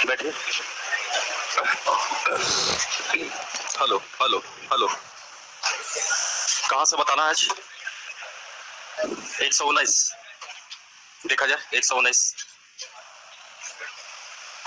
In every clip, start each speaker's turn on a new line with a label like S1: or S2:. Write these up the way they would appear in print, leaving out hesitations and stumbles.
S1: बैठिए। Hello hello hello, कहाँ से बताना है आज? 119 देखा जाए, 119।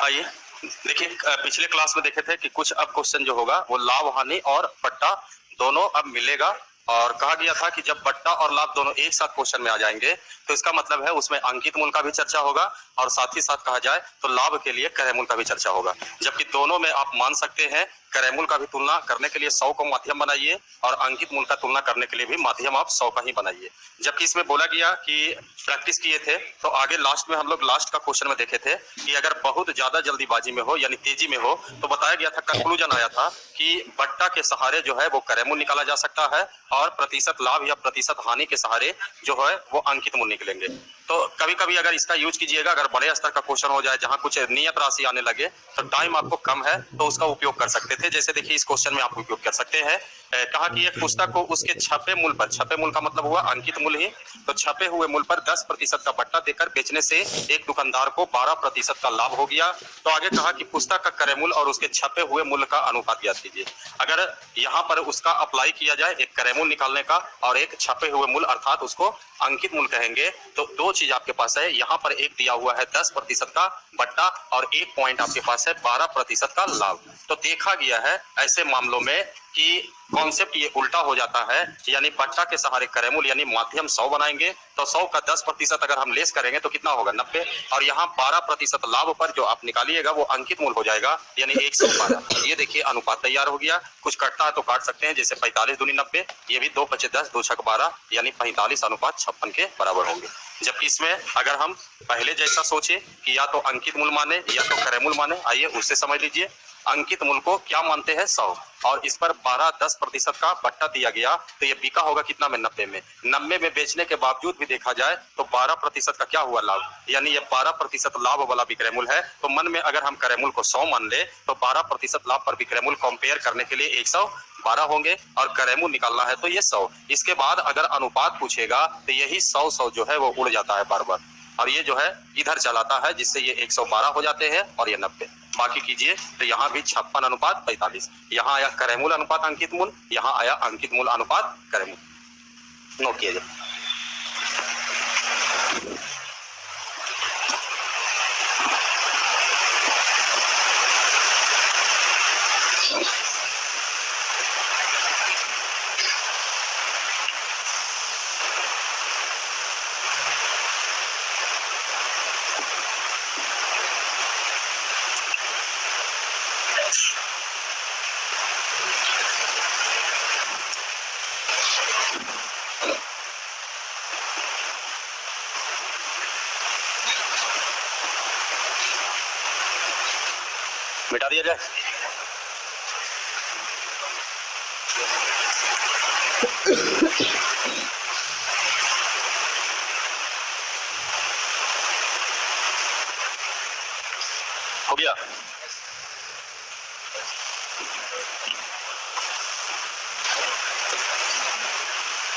S1: आइए देखिए, पिछले क्लास में देखे थे कि कुछ अब क्वेश्चन जो होगा वो लाभ हानि और बट्टा दोनों अब मिलेगा, और कहा गया था कि जब बट्टा और लाभ दोनों एक साथ क्वेश्चन में आ जाएंगे तो इसका मतलब है उसमें अंकित मूल का भी चर्चा होगा, और साथ ही साथ कहा जाए तो लाभ के लिए क्रय मूल का भी चर्चा होगा। जबकि दोनों में आप मान सकते हैं क्रय मूल का भी तुलना करने के लिए 100 को माध्यम बनाइए, और अंकित मूल का तुलना करने के लिए भी माध्यम आप 100 का ही बनाइए। जबकि इसमें बोला गया कि प्रैक्टिस किए थे तो आगे लास्ट में हम लोग लास्ट का क्वेश्चन में देखे थे कि अगर बहुत ज्यादा जल्दीबाजी में हो यानी तेजी में हो तो बताया गया था, कंक्लूजन आया था कि बट्टा के सहारे जो है वो क्रय मूल निकाला जा सकता है, और प्रतिशत लाभ या प्रतिशत हानि के सहारे जो है वो अंकित मूल निकलेंगे। तो कभी कभी अगर इसका यूज कीजिएगा, अगर बड़े स्तर का क्वेश्चन हो जाए जहां कुछ नियत राशि आने लगे तो टाइम आपको कम है तो उसका उपयोग कर सकते थे। जैसे देखिए इस क्वेश्चन में आप उपयोग कर सकते हैं। कहा कि एक पुस्तक को उसके छपे मूल पर, छपे मूल का मतलब हुआ अंकित मूल ही, तो छपे हुए मूल पर 10% का बट्टा देकर बेचने से एक दुकानदार को 12% का लाभ हो गया। तो आगे कहा कि पुस्तक का क्रय मूल और उसके छपे हुए मूल्य का अनुपात ज्ञात कीजिए। अगर यहाँ पर उसका अप्लाई किया जाए, एक क्रय मूल निकालने का और एक छपे हुए मूल अर्थात उसको अंकित मूल कहेंगे, तो दो चीज आपके पास है। यहाँ पर एक दिया हुआ है 10% का बट्टा और एक पॉइंट आपके पास है 12% का लाभ। तो देखा गया है ऐसे मामलों में कि कॉन्सेप्ट ये उल्टा हो जाता है, यानी बट्टा के सहारे क्रय मूल यानी माध्यम 100 बनाएंगे तो 100 का 10% अगर हम लेस करेंगे तो कितना होगा 90, और यहाँ 12% लाभ पर जो आप निकालिएगा वो अंकित मूल हो जाएगा यानी 112। ये देखिए अनुपात तैयार हो गया। कुछ कटता है तो काट सकते हैं, जैसे 45 दूनी 90, ये भी 2 5 10 2 6 12 यानी 45:56 के बराबर होंगे। जबकि इसमें अगर हम पहले जैसा सोचे कि या तो अंकित मूल माने या तो क्रय मूल माने, आइए उससे समझ लीजिए। अंकित मूल को क्या मानते हैं 100, और इस पर 12-10% का बट्टा दिया गया तो ये बिका होगा कितना में 90 में। 90 में बेचने के बावजूद भी देखा जाए तो 12% का क्या हुआ लाभ, यानी ये 12% लाभ वाला विक्रय मूल है। तो मन में अगर हम क्रय मूल को 100 मान ले तो 12% लाभ पर विक्रय मूल कंपेयर करने के लिए 112 होंगे, और क्रय मूल निकालना है तो ये 100। इसके बाद अगर अनुपात पूछेगा तो यही 100 जो है वो उड़ जाता है बार बार, और ये जो है इधर चलाता है जिससे ये 112 हो जाते हैं और ये 90। बाकी कीजिए तो यहाँ भी 56:45, यहाँ आया क्रय मूल अनुपात अंकित मूल, यहाँ आया अंकित मूल अनुपात क्रय मूल। नोट किया जाए। मिटा दिया जाए। हो गया।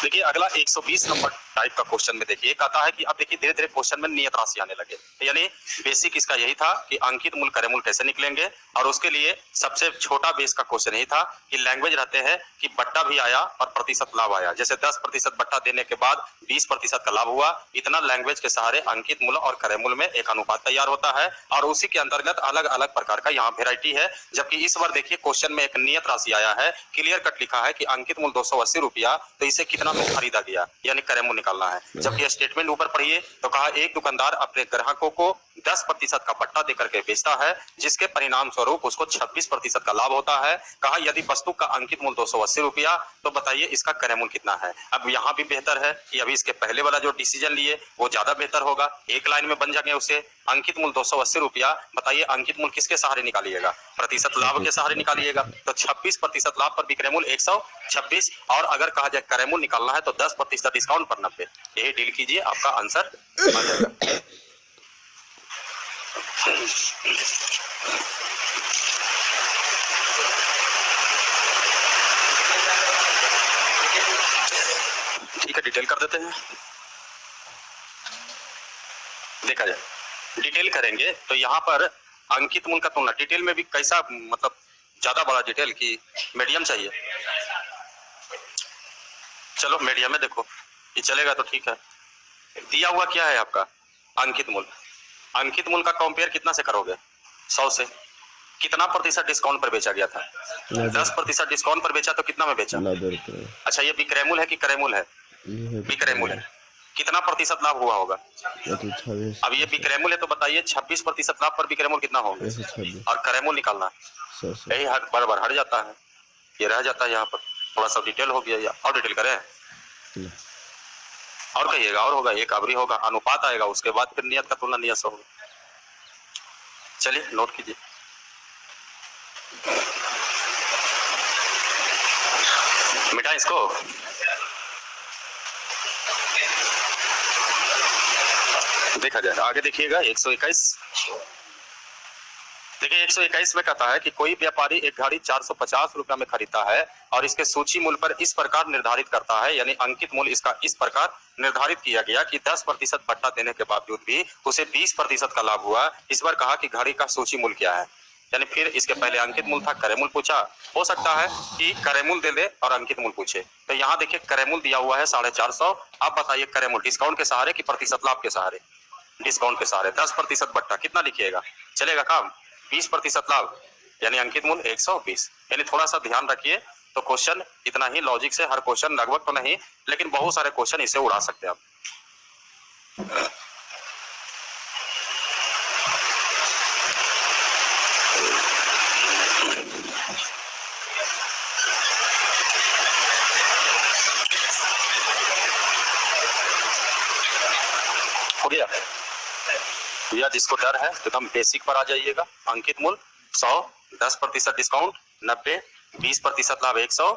S1: देखिए अगला 120 नंबर टाइप का क्वेश्चन में देखिए कहता है कि अब देखिए धीरे धीरे क्वेश्चन में नियत राशि आने लगे, यानी बेसिक इसका यही था कि अंकित मूल क्रय मूल कैसे निकलेंगे, और उसके लिए सबसे छोटा बेस का क्वेश्चन यही था कि लैंग्वेज रहते हैं कि बट्टा भी आया और प्रतिशत लाभ आया। जैसे 10% बट्टा देने के बाद 20% का लाभ हुआ, इतना लैंग्वेज के सहारे अंकित मूल और क्रय मूल में एक अनुपात तैयार होता है, और उसी के अंतर्गत अलग अलग प्रकार का यहाँ वेराइटी है। जबकि इस बार देखिए क्वेश्चन में एक नियत राशि आया है, क्लियर कट लिखा है कि अंकित मूल 280 रुपया, तो इसे कितना में खरीदा गया यानी क्रय मूल निकालना है। जबकि स्टेटमेंट ऊपर पढ़िए तो कहा एक दुकानदार अपने ग्राहकों को 10% का बट्टा देकर के बेचता है, जिसके परिणाम स्वरूप उसको 26% का लाभ होता है। कहा यदि वस्तु का अंकित मूल 280 रुपया, तो बताइए इसका क्रय मूल कितना है। अब यहाँ भी बेहतर है कि अभी इसके पहले वाला जो डिसीजन लिए वो ज्यादा बेहतर होगा, एक लाइन में बन जाएंगे उसे। अंकित मूल 280 रुपया, बताइए अंकित मूल किसके सहारे निकालिएगा, प्रतिशत लाभ के सहारे निकालिएगा। तो 26% लाभ पर विक्रय मूल 126, और अगर कहा जाए क्रय मूल निकालना है तो 10% डिस्काउंट पर 90। यही डील कीजिए, आपका आंसर आ जाएगा। ठीक है, डिटेल कर देते हैं, देखा जाए। डिटेल करेंगे तो यहाँ पर अंकित मूल का तुलना डिटेल में भी कैसा, मतलब ज्यादा बड़ा डिटेल की मीडियम चाहिए? चलो मीडियम में देखो, ये चलेगा तो ठीक है। दिया हुआ क्या है आपका अंकित मूल। अंकित मूल का कंपेयर कितना से करोगे? 100 से। कितना प्रतिशत डिस्काउंट पर बेचा गया था? 10% डिस्काउंट पर बेचा तो कितना में बेचा?
S2: 90 रुपए।
S1: अच्छा, ये विक्रय मूल है कि क्रय मूल है? विक्रय मूल है। कितना प्रतिशत लाभ हुआ होगा? अब ये विक्रय मूल है तो बताइए 26% लाभ पर विक्रय मूल कितना होगा? और क्रय मूल निकालना, यही बराबर हट जाता है, ये रह जाता है यहाँ पर। थोड़ा सा डिटेल हो गया, और डिटेल करें और कहिएगा, और होगा एक अवरी होगा, अनुपात आएगा, उसके बाद फिर नियत का तुलना नियत से होगा। चलिए नोट कीजिए। मिटा इसको। देखा जाए आगे, देखिएगा 121। देखिए 121 में कहता है कि कोई व्यापारी एक घड़ी 450 रुपया में खरीदता है और इसके सूची मूल्य पर इस प्रकार निर्धारित करता है, यानी अंकित मूल्य इसका इस प्रकार निर्धारित किया गया कि 10% भत्ता देने के बावजूद भी उसे 20% का लाभ हुआ। इस बार कहा कि घड़ी का सूची मूल्य क्या है, यानी फिर इसके पहले अंकित मूल्य था, क्रय मूल्य पूछा। हो सकता है कि क्रय मूल्य दे दे और अंकित मूल्य पूछे, तो यहाँ देखिए क्रय मूल्य दिया हुआ है 450। आप बताइए क्रय मूल्य डिस्काउंट के सहारे कि प्रतिशत लाभ के सहारे? डिस्काउंट के सहारे। 10% भत्ता कितना लिखिएगा, चलेगा काम? 20% लाभ, यानी अंकित मूल्य 120। यानी थोड़ा सा ध्यान रखिए, तो क्वेश्चन इतना ही लॉजिक से, हर क्वेश्चन लगभग तो नहीं लेकिन बहुत सारे क्वेश्चन इसे उड़ा सकते हैं आप। हो गया भैया, जिसको डर है तो हम बेसिक पर आ जाइएगा। अंकित मूल्य 100, 10% डिस्काउंट 90, 20% लाभ 100,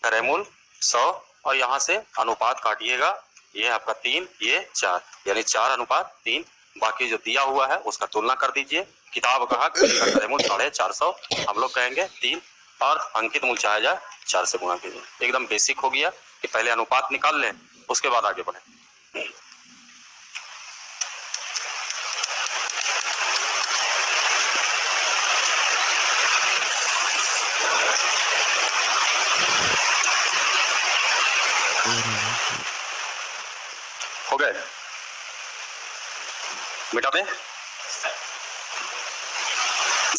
S1: क्रय मूल्य 100 और यहाँ से अनुपात काटिएगा, ये आपका 3, ये 4, यानी 4:3। बाकी जो दिया हुआ है उसका तुलना कर दीजिए। किताब कहा क्रय मूल्य 450, हम लोग कहेंगे 3 और अंकित मूल्य चाहे जाए 4 से गुणा कीजिए। एकदम बेसिक हो गया कि पहले अनुपात निकाल लें, उसके बाद आगे बढ़े। हो गए, मिटा दें।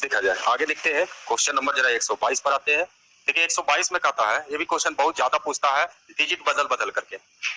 S1: देखा जाए आगे, देखते हैं क्वेश्चन नंबर जरा 122 पर आते हैं। देखिए 122 में कहता है, ये भी क्वेश्चन बहुत ज्यादा पूछता है, डिजिट बदल बदल करके।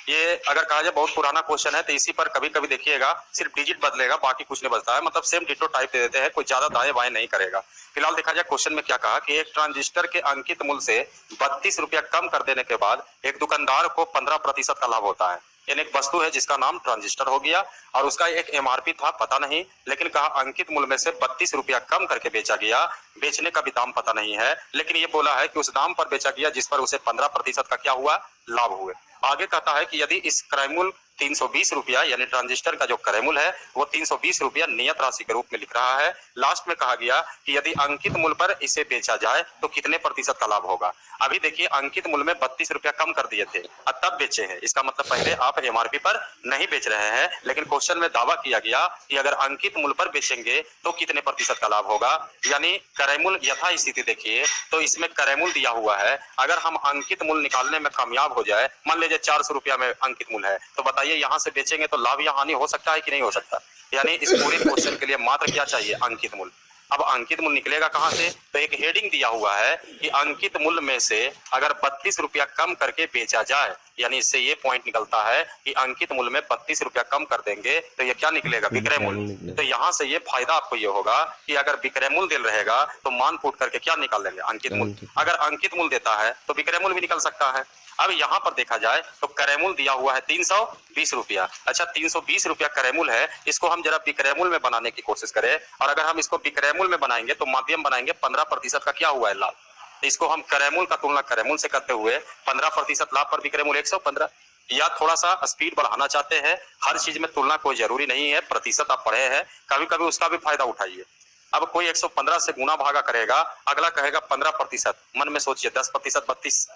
S1: ये अगर कहा जाए बहुत पुराना क्वेश्चन है, तो इसी पर कभी कभी देखिएगा सिर्फ डिजिट बदलेगा, बाकी कुछ नहीं बदलता है, मतलब सेम डिटो टाइप दे देते हैं, कोई ज्यादा दाएं बाएं नहीं करेगा। फिलहाल देखा जाए क्वेश्चन में क्या कहा कि एक ट्रांजिस्टर के अंकित मूल्य से 32 रुपया कम कर देने के बाद एक दुकानदार को 15% का लाभ होता है। यानी एक वस्तु है जिसका नाम ट्रांजिस्टर हो गया और उसका एक एमआरपी था पता नहीं, लेकिन कहा अंकित मूल्य में से 32 रुपया कम करके बेचा गया। बेचने का भी दाम पता नहीं है, लेकिन ये बोला है कि उस दाम पर बेचा गया जिस पर उसे 15% का क्या हुआ, लाभ हुए। आगे कहता है कि यदि इस क्रय मूल्य 320 रुपया, यानी ट्रांजिस्टर का जो क्रय मूल्य है वो 320 रुपया नियत राशि के रूप में लिख रहा है। लास्ट में कहा गया कि यदि अंकित मूल्य पर इसे बेचा जाए तो कितने प्रतिशत का लाभ होगा। अभी देखिए अंकित मूल्य में 32 रुपया कम कर दिए थे और तब बेचे हैं, इसका मतलब पहले आप एमआरपी पर नहीं बेच रहे हैं, लेकिन क्वेश्चन में दावा किया गया कि अगर अंकित मूल्य पर बेचेंगे तो कितने प्रतिशत का लाभ होगा। यानी क्रय मूल्य यथा स्थिति देखिए तो इसमें क्रय मूल्य दिया हुआ है, अगर हम अंकित मूल्य निकालने में कामयाब हो जाए, मान लीजिए 400 रुपया में अंकित मूल्य है, तो बताइए यहाँ से बेचेंगे तो लाभ या हानि हो सकता है कि नहीं हो सकता। यानी इस पूरे क्वेश्चन के लिए मात्र क्या चाहिए, अंकित मूल्य। अब अंकित मूल्य निकलेगा कहां से, तो एक हेडिंग दिया हुआ है कि अंकित मूल्य में से अगर 32 रुपया कम करके बेचा जाए, यानी इससे ये पॉइंट निकलता है कि अंकित मूल्य में 32 रुपया कम कर देंगे तो ये क्या निकलेगा, विक्रय मूल्य। तो यहाँ से ये फायदा आपको ये होगा कि अगर विक्रय मूल्य दिल रहेगा तो मान फूट करके क्या निकाल लेंगे, अंकित मूल्य। अगर अंकित मूल्य देता है तो विक्रय मूल्य भी निकल सकता है। अब यहाँ पर देखा जाए तो क्रय मूल्य दिया हुआ है 320 रुपया। अच्छा 320 रुपया क्रय मूल्य है, इसको हम जरा विक्रय मूल्य में बनाने की कोशिश करें, और अगर हम इसको विक्रय मूल्य में बनाएंगे तो माध्यम बनाएंगे 15% का क्या हुआ है, लाभ। इसको हम क्रय मूल्य का तुलना क्रय मूल्य से करते हुए 15% लाभ पर विक्रय मूल्य 115, या थोड़ा सा स्पीड बढ़ाना चाहते हैं, हर चीज में तुलना कोई जरूरी नहीं है, प्रतिशत आप पढ़े हैं, कभी कभी उसका भी फायदा उठाइए। अब कोई 115 से गुना भागा करेगा, अगला कहेगा 15%, मन में सोचिए 10% 32,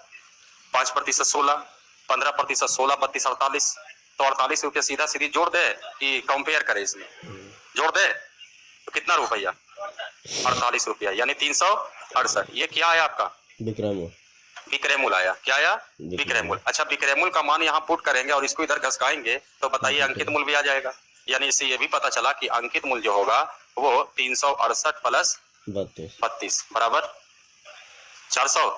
S1: 5% 16, 15% 16, 32, 48, तो 48 रुपया सीधा सीधी जोड़ दे कि कंपेयर करें इसमें। जोड़ दे तो कितना रुपया? 48 रुपया, यानी 368। ये क्या है आपका? विक्रयमूल आया। क्या आया? विक्रयमूल। अच्छा, विक्रयमूल का मान यहाँ पुट करेंगे और इसको इधर घसकाएंगे तो बताइए अंकित मूल भी आ जाएगा। यानी इससे ये भी पता चला कि अंकित मूल जो होगा वो 368 प्लस 32 बराबर 400।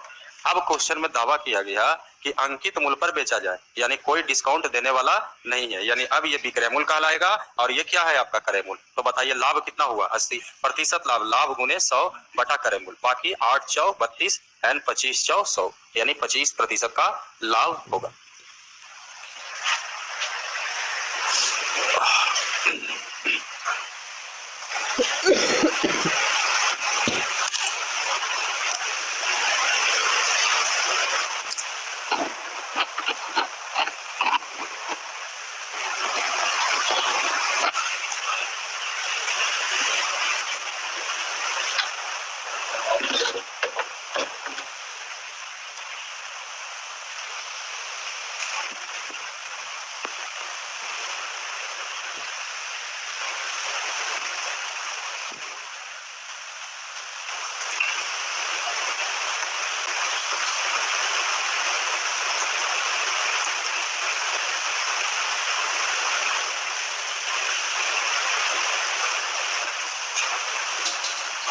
S1: अब क्वेश्चन में दावा किया गया कि अंकित मूल पर बेचा जाए, यानी कोई डिस्काउंट देने वाला नहीं है, यानी अब ये विक्रय मूल कहलाएगा और ये क्या है आपका क्रय मूल। तो बताइए लाभ कितना हुआ? 80% लाभ। लाभ गुने 100 बटा क्रय मूल, बाकी 8 चौ 32 एंड 25 चौ 100, यानी 25% का लाभ होगा।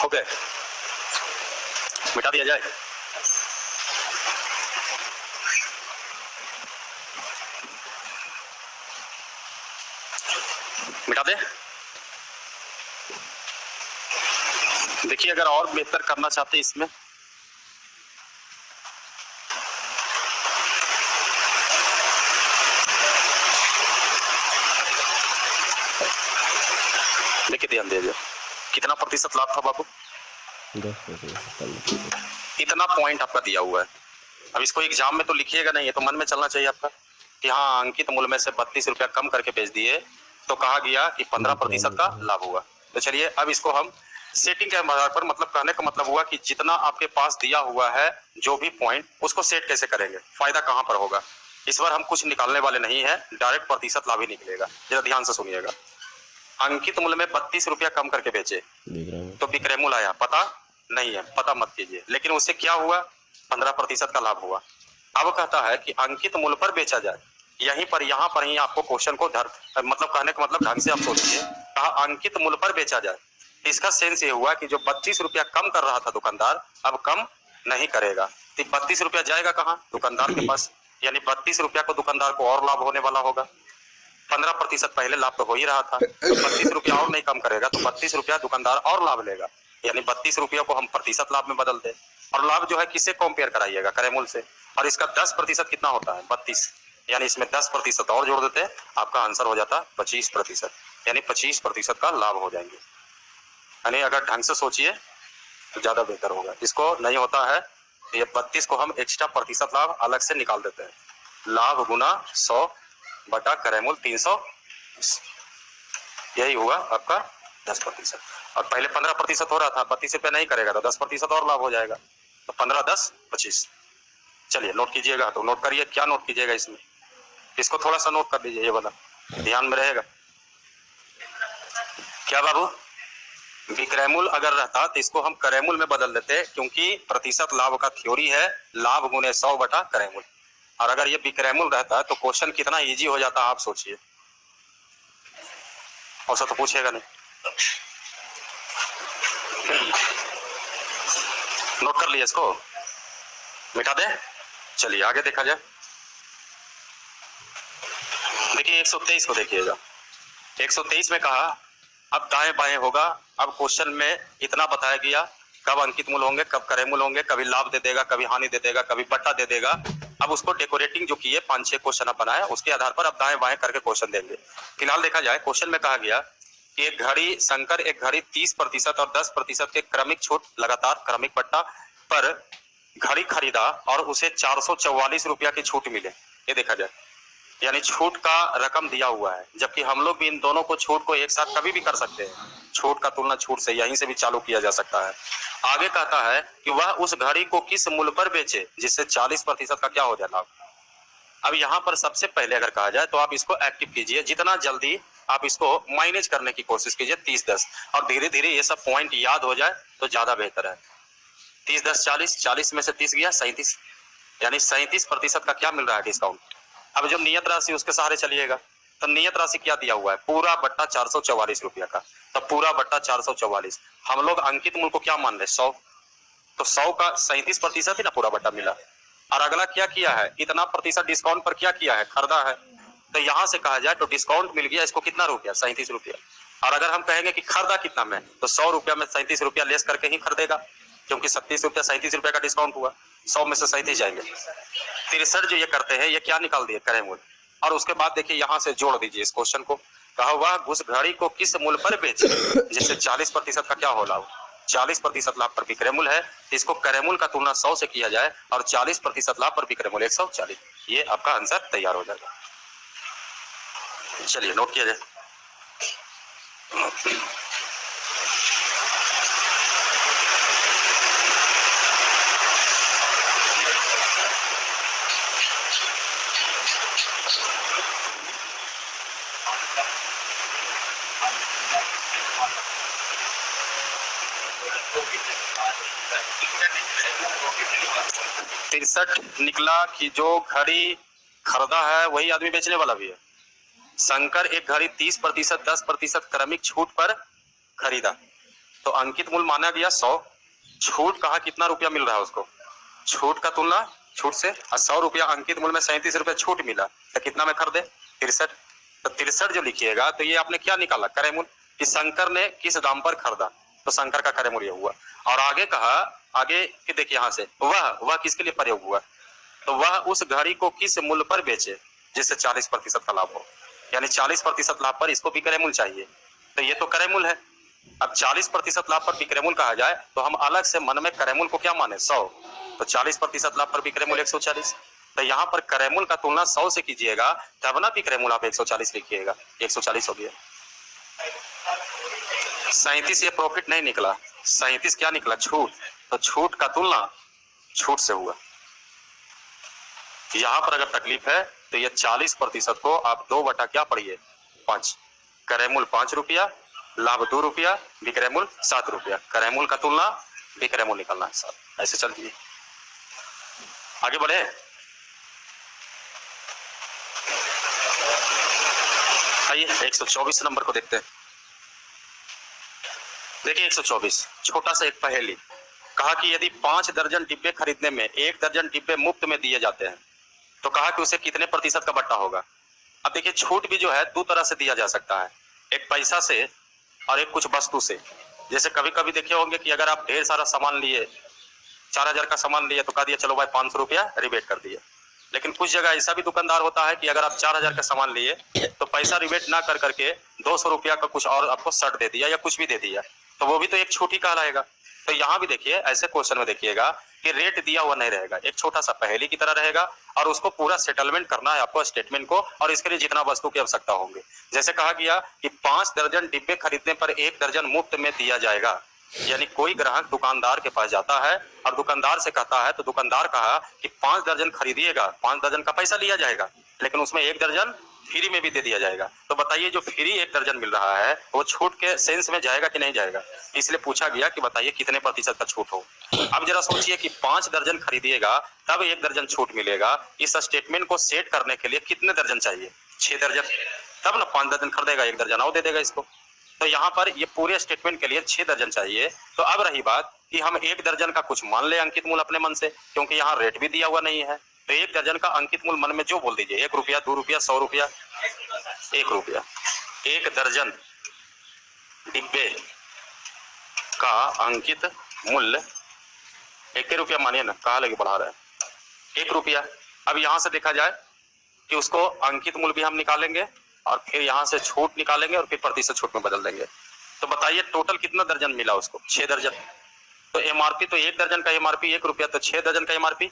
S1: हो गए, मिटा दिया जाए। मिटा दे। देखिए अगर और बेहतर करना चाहते इसमें देखिए, ध्यान दीजिए कितना प्रतिशत लाभ था बाबू?
S2: 10%।
S1: इतना पॉइंट आपका दिया हुआ है। अब इसको एग्जाम में तो लिखिएगा नहीं, है तो मन में चलना चाहिए आपका कि हाँ अंकित मूल्य में से 32 रुपया कम करके बेच दिए तो कहा गया कि 15% का लाभ हुआ। तो चलिए अब इसको हम सेटिंग के आधार पर, मतलब कहने का मतलब हुआ कि जितना आपके पास दिया हुआ है जो भी पॉइंट, उसको सेट कैसे करेंगे, फायदा कहां पर होगा। इस बार हम कुछ निकालने वाले नहीं है, डायरेक्ट प्रतिशत लाभ ही निकलेगा। जरा ध्यान से सुनिएगा। अंकित मूल्य में 32 रुपया कम करके बेचे तो विक्रय मूल्य आया, पता नहीं है, पता मत कीजिए, लेकिन उससे क्या हुआ? 15% का लाभ हुआ। अब कहता है कि अंकित मूल्य पर बेचा जाए, यहीं पर यहाँ पर ही आपको क्वेश्चन को मतलब कहने का मतलब ढंग से आप सोचिए। कहा अंकित मूल्य पर बेचा जाए, इसका सेंस ये हुआ कि जो 32 रुपया कम कर रहा था दुकानदार, अब कम नहीं करेगा। तो 32 रुपया जाएगा कहाँ? दुकानदार के पास, यानी 32 रुपया को दुकानदार को और लाभ होने वाला होगा। 15% पहले लाभ तो हो ही रहा था, तो 32 रुपया और नहीं कम करेगा तो 32 रुपया दुकानदार और लाभ लेगा, यानी 32 रुपया को हम प्रतिशत लाभ में बदल दे। और लाभ जो है किससे कंपेयर कराइएगा? क्रय मूल्य से। और इसका 10% कितना होता है? 32, यानी इसमें 10% और जोड़ देते, आपका आंसर हो जाता 25%, यानी 25% का लाभ हो जाएंगे। यानी अगर ढंग से सोचिए तो ज्यादा बेहतर होगा। इसको नहीं होता है, ये 32 को हम एक्स्ट्रा प्रतिशत लाभ अलग से निकाल देते हैं। लाभ गुना 100 बटा क्रय मूल्य 320, यही हुआ आपका 10%। और पहले 15% हो रहा था, 32 रुपया नहीं करेगा तो 10% और लाभ हो जाएगा, तो 15 10 25। चलिए नोट कीजिएगा, तो नोट करिए। क्या नोट कीजिएगा इसमें? इसको थोड़ा सा नोट कर दीजिए, ये वाला ध्यान में रहेगा। क्या बाबू? विक्रय मूल्य अगर रहता तो इसको हम क्रय मूल्य में बदल देते, क्योंकि प्रतिशत लाभ का थ्योरी है लाभ गुने 100 बटा क्रय मूल्य। और अगर ये विक्रय मूल्य रहता तो क्वेश्चन कितना इजी हो जाता, आप सोचिए। ऐसा तो पूछेगा नहीं। नोट कर लिया, इसको मिटा दे। चलिए आगे देखा जाए। देखिए 123 को देखिएगा। 123 में कहा अब दाएं बाएं होगा। अब क्वेश्चन में इतना बताया गया कब अंकित मूल्य होंगे, कब क्रय मूल्य होंगे, कभी लाभ दे देगा, कभी हानि दे देगा, कभी बट्टा दे देगा। अब उसको डेकोरेटिंग जो किए 5-6 क्वेश्चन अब बनाया, उसके आधार पर अब दाएं बाएं करके क्वेश्चन देंगे। फिलहाल देखा जाए, क्वेश्चन में कहा गया कि एक घड़ी शंकर एक घड़ी 30% और 10% के क्रमिक छूट लगातार क्रमिक पट्टा पर घड़ी खरीदा और उसे 444 रुपया की छूट मिले। ये देखा जाए, यानी छूट का रकम दिया हुआ है, जबकि हम लोग भी इन दोनों को छूट को एक साथ कभी भी कर सकते हैं। छूट का तुलना छूट से यहीं से भी चालू किया जा सकता है। आगे कहता है कि वह उस घड़ी को किस मूल्य पर बेचे जिससे 40% का क्या हो जाए लाभ। अब यहाँ पर सबसे पहले अगर कहा जाए तो आप इसको एक्टिव कीजिए, जितना जल्दी आप इसको माइनस करने की कोशिश कीजिए 30-10, और धीरे धीरे ये सब पॉइंट याद हो जाए तो ज्यादा बेहतर है। 30-10 40, 40 में से 30 गया 37, यानी 37% का क्या मिल रहा है डिस्काउंट। अब जो नियत राशि उसके सहारे चलिएगा, तो नियत राशि क्या दिया हुआ है, पूरा बट्टा 444 रुपया का, तो पूरा बट्टा 444। हम लोग अंकित मूल्य को क्या मान रहे 100, तो 100 का 37% ही ना पूरा बट्टा मिला। और अगला क्या किया है, इतना प्रतिशत डिस्काउंट पर क्या किया है, खरीदा है। तो यहां से कहा जाए तो डिस्काउंट मिल गया इसको कितना रुपया, 37 रुपया। और अगर हम कहेंगे कि खरीदा कितना में, तो 100 रुपया में 37 रुपया लेस करके ही खरीदेगा, क्योंकि 37 रुपया 37 रुपया का डिस्काउंट हुआ, 100 में से 37 जाएंगे। 63 जो ये करते हैं ये क्या निकाल दिए, क्रय मूल्य। और उसके बाद देखिए यहां से जोड़ दीजिए इस क्वेश्चन को, कहा हुआ उस घड़ी को किस मूल्य पर बेचे जिससे 40% का क्या हो लाभ, 40% लाभ पर विक्रय मूल्य है, इसको क्रय मूल्य का तुलना 100 से किया जाए और 40% लाभ पर विक्रय मूल्य 140, ये आपका आंसर तैयार हो जाएगा। चलिए नोट किया जाए। 63 निकला कि जो घड़ी खरीदा है वही आदमी बेचने वाला भी है। शंकर एक घड़ी 30%, 10% क्रमिक छूट पर खरीदा, तो अंकित मूल्य माना गया 100, छूट कहा कितना रुपया मिल रहा है उसको, छूट का तुलना छूट से, 100 रुपया अंकित मूल्य में 37 रुपया छूट मिला, तो कितना में खरीदे 63। तो 63 जो लिखिएगा तो ये आपने क्या निकाला, क्रय मूल्य, कि शंकर ने किस दाम पर खरीदा, तो शंकर का क्रय मूल्य हुआ। और आगे कहा, आगे कि देखिए यहां से वह किसके लिए प्रयोग हुआ, तो वह उस घड़ी को किस मूल्य पर बेचे जिससे 40% का लाभ हो, यानी 40% लाभ पर इसको विक्रय मूल्य चाहिए, तो ये तो क्रय मूल्य है। अब 40% लाभ पर विक्रय मूल्य कहा जाए तो हम अलग से मन में क्रय मूल्य को क्या माने 100, तो 40% लाभ पर विक्रय मूल्य 140, तो यहाँ पर क्रय मूल्य का तुलना 100 से कीजिएगा तब ना विक्रय मूल्य आप 140 लिखिएगा, 140 हो गया। 37 ये प्रॉफिट नहीं निकला, 37 क्या निकला, छूट, तो छूट का तुलना छूट से हुआ। यहां पर अगर तकलीफ है तो ये 40% को आप 2 बटा क्या पढ़िए 5, क्रय मूल्य 5 रुपया, लाभ 2 रुपया, विक्रय मूल्य 7 रुपया, क्रय मूल्य का तुलना विक्रय मूल्य निकालना है सर, ऐसे चलिए आगे बढ़े। आइए 124 नंबर को देखते हैं। देखिए 124 छोटा सा एक पहेली, कहा कि यदि 5 दर्जन डिब्बे खरीदने में 1 दर्जन डिब्बे मुफ्त में दिए जाते हैं तो कहा कि उसे कितने प्रतिशत का बट्टा होगा। अब देखिए छूट भी जो है 2 तरह से दिया जा सकता है, एक पैसा से और एक कुछ वस्तु से। जैसे कभी कभी देखे होंगे कि अगर आप ढेर सारा सामान लिए, 4000 का सामान लिए तो कह दिया चलो भाई 500 रुपया रिबेट कर दिया। लेकिन कुछ जगह ऐसा भी दुकानदार होता है कि अगर आप 4000 का सामान लिए तो पैसा रिबेट ना कर करके 200 रुपया का कुछ और आपको शर्ट दे दिया या कुछ भी दे दिया, तो वो भी तो एक छूट ही कहलाएगा। तो यहाँ भी देखिए ऐसे क्वेश्चन में देखिएगा कि रेट दिया हुआ नहीं रहेगा, एक छोटा सा पहेली की तरह रहेगा और उसको पूरा सेटलमेंट करना है आपको स्टेटमेंट को, और इसके लिए जितना वस्तु की आवश्यकता होंगे। जैसे कहा गया कि 5 दर्जन डिब्बे खरीदने पर 1 दर्जन मुफ्त में दिया जाएगा, यानी कोई ग्राहक दुकानदार के पास जाता है और दुकानदार से कहता है, तो दुकानदार कहा कि 5 दर्जन खरीदिएगा, 5 दर्जन का पैसा लिया जाएगा लेकिन उसमें 1 दर्जन फ्री में भी दे दिया जाएगा। तो बताइए जो फ्री 1 दर्जन मिल रहा है वो छूट के सेंस में जाएगा कि नहीं जाएगा, इसलिए पूछा गया कि बताइए कितने प्रतिशत का छूट हो। अब जरा सोचिए कि 5 दर्जन खरीदिएगा तब 1 दर्जन छूट मिलेगा, इस स्टेटमेंट को सेट करने के लिए कितने दर्जन चाहिए, 6 दर्जन, तब ना 5 दर्जन खरीदेगा 1 दर्जन और दे देगा इसको। तो यहाँ पर ये पूरे स्टेटमेंट के लिए 6 दर्जन चाहिए। तो अब रही बात कि हम 1 दर्जन का कुछ मान ले अंकित मूल्य अपने मन से, क्योंकि यहाँ रेट भी दिया हुआ नहीं है, तो 1 दर्जन का अंकित मूल्य मन में जो बोल दीजिए, 1 रुपया, 2 रुपया, 100 रुपया, 1 रुपया। 1 दर्जन डिब्बे का अंकित मूल्य 1 रुपया मानिए ना, कहाँ लगे बढ़ा रहा है 1 रुपया। अब यहाँ से देखा जाए कि उसको अंकित मूल्य भी हम निकालेंगे और फिर यहाँ से छूट निकालेंगे और फिर प्रतिशत छूट में बदल देंगे। तो बताइए टोटल कितना दर्जन मिला उसको, 6 दर्जन। तो एमआरपी तो 1 दर्जन का एमआरपी 1 रुपया, तो 6 दर्जन का एमआरपी,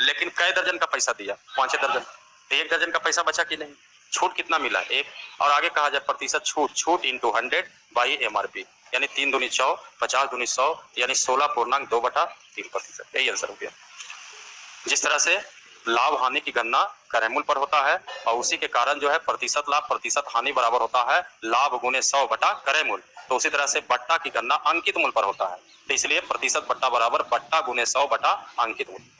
S1: लेकिन कई दर्जन का पैसा दिया, 5 दर्जन, तो 1 दर्जन का पैसा बचा कि नहीं, छूट कितना मिला 1। और आगे कहा जाए प्रतिशत छूट, छूट इंटू 100 बाई एमआरपी, यानी 3 दूनी 100, 50 दूनी 100, यानी 16.2/3%, यही आंसर हो गया। जिस तरह से लाभ हानि की गणना क्रयमूल्य पर होता है और उसी के कारण जो है प्रतिशत लाभ प्रतिशत हानि बराबर होता है लाभ गुने 100 बटा क्रयमूल्य। तो उसी तरह से बट्टा की गणना अंकित मूल्य पर होता है, तो इसलिए प्रतिशत बट्टा बराबर बट्टा गुने 100 बटा अंकित मूल्य।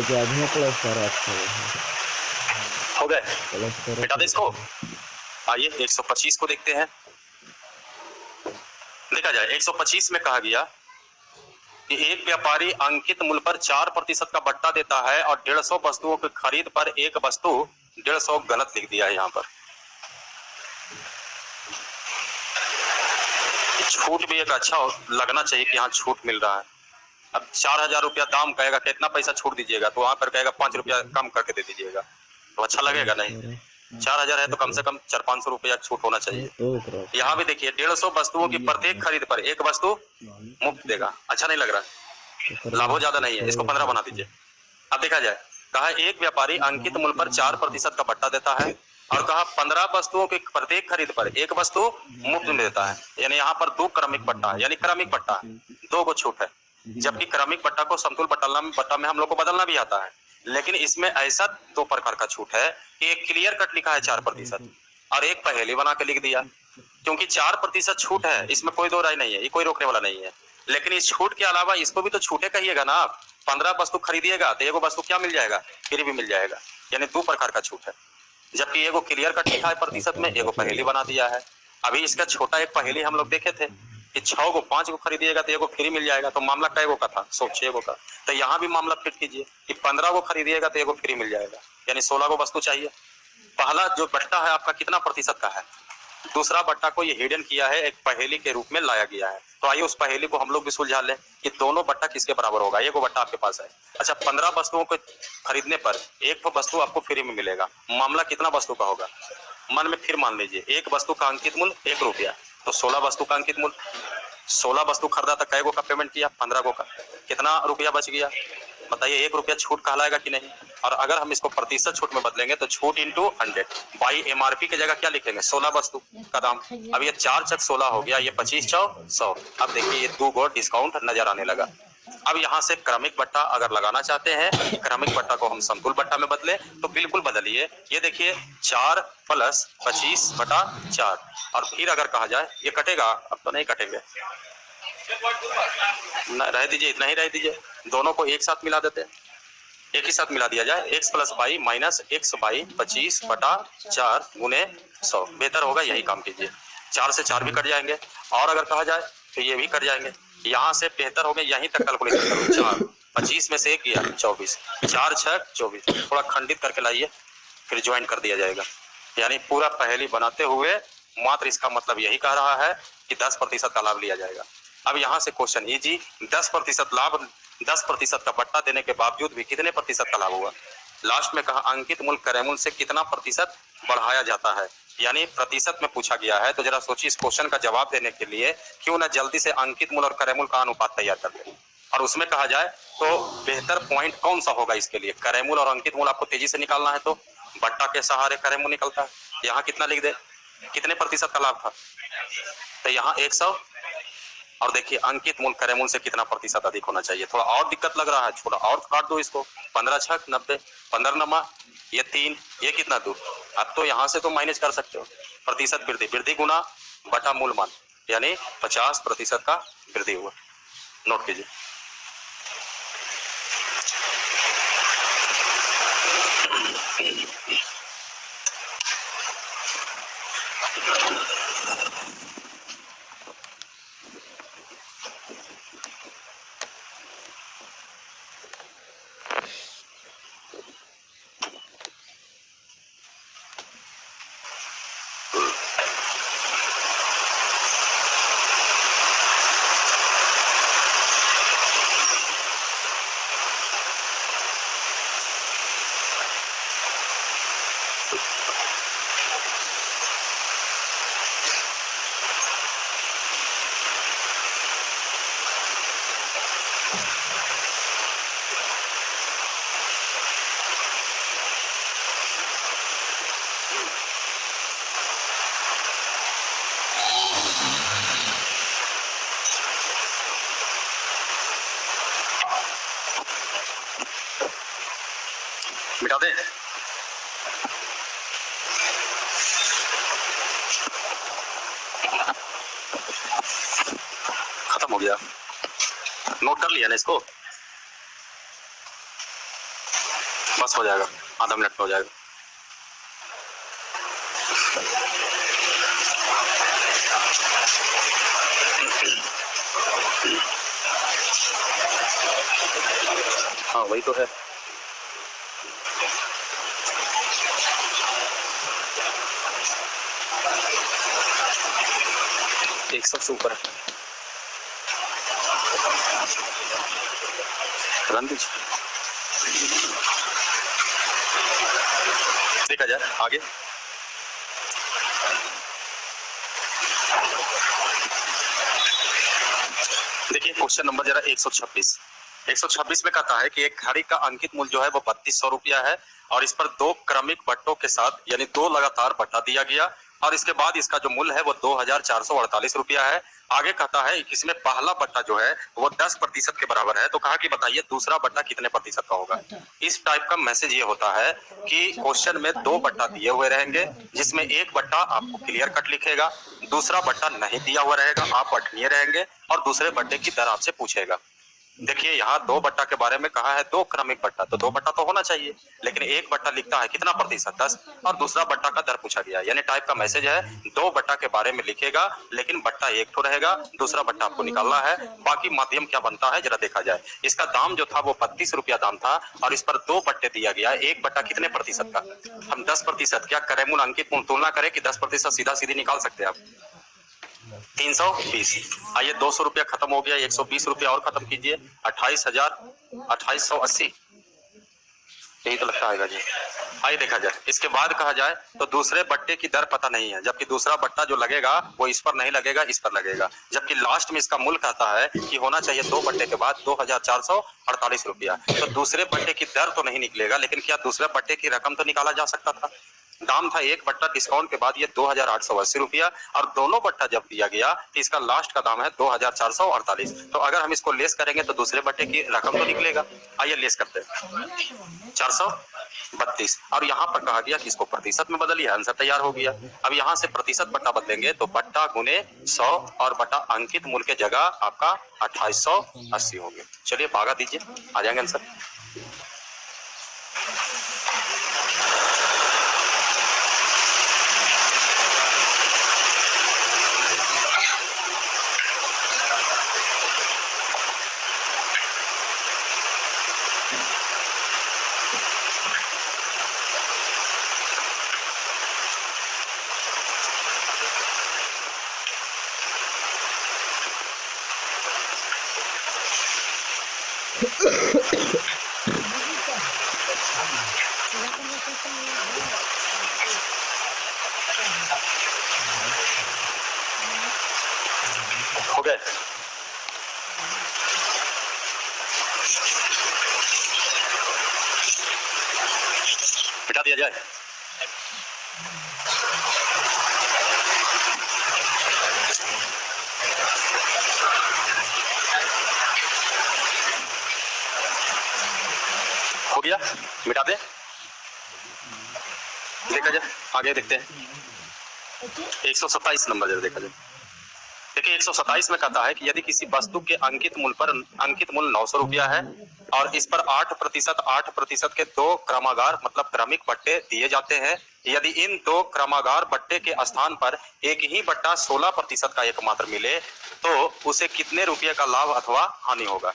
S2: क्या अभी प्लस कर रखा है?
S1: हो गए,
S2: प्लस कर
S1: बेटा दे इसको। आइए 125 को देखते हैं। देखा जाए 125 में कहा गया कि एक व्यापारी अंकित मूल्य पर 4% का बट्टा देता है और 150 वस्तुओं की खरीद पर एक वस्तु 150 गलत लिख दिया है। यहाँ पर छूट भी एक अच्छा लगना चाहिए कि यहाँ छूट मिल रहा है। अब 4000 रुपया दाम कहेगा कितना पैसा छूट दीजिएगा, तो वहां पर कहेगा 5 रुपया कम करके दे दीजिएगा, तो अच्छा लगेगा नहीं। 4000 है तो कम से कम 400-500 रुपया छूट होना चाहिए। यहाँ भी देखिए 150 वस्तुओं की प्रत्येक खरीद पर एक वस्तु मुफ्त देगा, अच्छा नहीं लग रहा है, लाभो ज्यादा नहीं है, इसको 15 बना दीजिए। अब देखा जाए, कहा एक व्यापारी अंकित मूल्य पर 4% का बट्टा देता है और कहा 15 वस्तुओं की प्रत्येक खरीद पर एक वस्तु मुफ्त में देता है, यानी यहाँ पर 2 क्रमिक बट्टा है, यानी क्रमिक बट्टा 2 को छूट है। जबकि क्रमिक बट्टा को समतुल बट्टा में हम लोग को बदलना भी आता है, लेकिन इसमें ऐसा 2 प्रकार का छूट है कि एक क्लियर कट लिखा है 4% और एक पहेली बना के लिख दिया। क्योंकि 4% छूट है, इसमें कोई दो राय नहीं है, ये कोई रोकने वाला नहीं है। लेकिन इस छूट के अलावा इसको भी तो छूटे कहिएगा ना आप। 15 वस्तु खरीदिएगा तो एगो वस्तु क्या मिल जाएगा, फ्री भी मिल जाएगा, यानी 2 प्रकार का छूट है। जबकि एगो क्लियर कट लिखा है प्रतिशत में, एगो पहेली बना दिया है। अभी इसका छोटा एक पहेली हम लोग देखे थे कि 6 को 5 को खरीदिएगा तो एगो फ्री मिल जाएगा, तो मामला कई गो का था, 106 गो का। तो यहाँ भी मामला फिट कीजिए कि 15 को खरीदिएगा तो एगो फ्री मिल जाएगा, यानी 16 को वस्तु चाहिए। पहला जो बट्टा है आपका कितना प्रतिशत का है, दूसरा बट्टा को ये हिडन किया है, एक पहेली के रूप में लाया गया है। तो आइए उस पहेली को हम लोग भी सुलझा लें कि दोनों बट्टा किसके बराबर होगा। एक बट्टा आपके पास है, अच्छा 15 वस्तुओं को खरीदने पर एक वस्तु आपको फ्री में मिलेगा, मामला कितना वस्तु का होगा, मन में फिर मान लीजिए एक वस्तु का अंकित मूल्य 1 रुपया, तो 16 वस्तु का अंकित मूल्य, 16 वस्तु खरीदा था, कै गो का पेमेंट किया, 15 गो का, कितना रुपया बच गया बताइए, 1 रुपया छूट कहलाएगा कि नहीं। और अगर हम इसको प्रतिशत छूट में बदलेंगे तो छूट इंटू 100 बाई एमआरपी की जगह क्या लिखेंगे, 16 वस्तु का दाम। अब ये 4 चक 16 हो गया, ये 25 चौ 100। अब देखिए ये 2 गो डिस्काउंट नजर आने लगा। अब यहाँ से क्रमिक बट्टा अगर लगाना चाहते हैं, क्रमिक बट्टा को हम समतुल बट्टा में बदले तो बिल्कुल बदलिए। ये देखिए 4 + 25 बटा 4, और फिर अगर कहा जाए ये कटेगा, अब तो नहीं कटेंगे, रह दीजिए, इतना ही रह दीजिए, दोनों को एक साथ मिला देते हैं, एक ही साथ मिला दिया जाए, x + y - x बाई 25 बटा 4 गुने 100 बेहतर होगा, यही काम कीजिए। 4 से 4 भी कट जाएंगे, और अगर कहा जाए तो ये भी कट जाएंगे, यहाँ से बेहतर हो गए, यहीं तक कैलकुलेशन करो। 4 25 में से 1 गया 24, 4 6 24, थोड़ा खंडित करके लाइए, फिर ज्वाइन कर दिया जाएगा। यानी पूरा पहेली बनाते हुए मात्र इसका मतलब यही कह रहा है कि 10% का लाभ लिया जाएगा। अब यहाँ से क्वेश्चन इजी, 10% लाभ, 10% का बट्टा देने के बावजूद भी कितने प्रतिशत का लाभ हुआ। लास्ट में कहा अंकित मूल्य क्रयमूल्य से कितना प्रतिशत बढ़ाया जाता है, यानी प्रतिशत में पूछा गया है। तो जरा सोचिए, इस क्वेश्चन का जवाब देने के लिए क्यों ना जल्दी से अंकित मूल्य और क्रयमूल्य का अनुपात तैयार कर ले, और उसमें कहा जाए तो बेहतर पॉइंट कौन सा होगा इसके लिए। क्रयमूल्य और अंकित मूल्य आपको तेजी से निकालना है तो बट्टा के सहारे क्रयमूल्य निकलता है। यहाँ कितना लिख दे, कितने प्रतिशत का लाभ था, तो यहाँ 100, और देखिए अंकित मूल्य क्रयमूल्य से कितना प्रतिशत अधिक होना चाहिए। थोड़ा और दिक्कत लग रहा है, थोड़ा और काट दो इसको, 15 6 90, 15 नमा ये 3, ये कितना 2। अब तो यहाँ से तो माइनस कर सकते हो, प्रतिशत वृद्धि, वृद्धि गुना बटा मूल मान, यानी 50% का वृद्धि हुआ। नोट कीजिए। मिटा दे। खत्म हो गया। नोट कर लिया ना इसको, बस हो जाएगा, आधा मिनट में हो जाएगा। हाँ वही तो है। एक सबसे ऊपर है, रन दीजिए, देखा जाए आगे। देखिए क्वेश्चन नंबर जरा 126 में कहता है कि एक घड़ी का अंकित मूल्य जो है वो 3200 रुपया है और इस पर दो क्रमिक बट्टों के साथ यानी दो लगातार बट्टा दिया गया और इसके बाद इसका जो मूल्य है वो 2448 रुपया है। आगे कहता है कि इसमें पहला बट्टा जो है वो 10% के बराबर है, तो कहा कि बताइए दूसरा बट्टा कितने प्रतिशत का होगा। इस टाइप का मैसेज ये होता है कि क्वेश्चन में दो बट्टा दिए हुए रहेंगे जिसमें एक बट्टा आपको क्लियर कट लिखेगा, दूसरा बट्टा नहीं दिया हुआ रहेगा, आप पठनीय रहेंगे और दूसरे बट्टे की दर आपसे पूछेगा। देखिए यहाँ दो बट्टा के बारे में कहा है, दो क्रमिक बट्टा, तो दो बट्टा तो होना चाहिए, लेकिन एक बट्टा लिखता है कितना प्रतिशत 10 और दूसरा बट्टा का दर पूछा गया, यानी टाइप का मैसेज है दो बट्टा के बारे में लिखेगा लेकिन बट्टा एक तो रहेगा, दूसरा बट्टा आपको निकालना है। बाकी माध्यम क्या बनता है जरा देखा जाए। इसका दाम जो था वो 32 रुपया दाम था और इस पर दो बट्टे दिया गया, एक बट्टा कितने प्रतिशत का, हम 10%, क्या करें मूल अंकित मूल तुलना करें कि 10% सीधा सीधी निकाल सकते हैं आप, 320। आइए 200 रुपया खत्म हो गया, 120 रुपया और खत्म कीजिए, 28,80, यही तो लगता है जी। आइए देखा जाए, इसके बाद कहा जाए तो दूसरे बट्टे की दर पता नहीं है, जबकि दूसरा बट्टा जो लगेगा वो इस पर नहीं लगेगा, इस पर लगेगा, जबकि लास्ट में इसका मूल्य कहता है कि होना चाहिए दो बट्टे के बाद 2448 रुपया। तो दूसरे बट्टे की दर तो नहीं निकलेगा, लेकिन क्या दूसरे बट्टे की रकम तो निकाला जा सकता था। दाम था एक बट्टा, डिस्काउंट के बाद ये 2880 रुपया और दोनों बट्टा जब दिया गया तो इसका लास्ट का दाम है 2448। तो अगर हम इसको लेस करेंगे तो दूसरे बट्टे की रकम तो निकलेगा। आइए लेस करते हैं, 432 और यहाँ पर कहा गया कि इसको प्रतिशत में बदलिए, आंसर तैयार हो गया। अब यहाँ से प्रतिशत बट्टा बदलेंगे तो बट्टा गुने 100 और बट्टा अंकित मूल्य के जगह आपका 2880 हो गया। चलिए भागा दीजिए, आ जाएंगे आंसर। हो गए, मिटा दिया जाए। हो गया, मिटा दे, देखा जाए आगे देखते हैं। 127 नंबर जरा देखा जाए। देखिए 127 में कहता है कि यदि किसी वस्तु के अंकित मूल्य 900 रुपया है और इस पर 8% के दो क्रमागार मतलब क्रमिक बट्टे दिए जाते हैं, यदि इन दो क्रमागार बट्टे के स्थान पर एक ही बट्टा 16% का एकमात्र मिले तो उसे कितने रुपये का लाभ अथवा हानि होगा।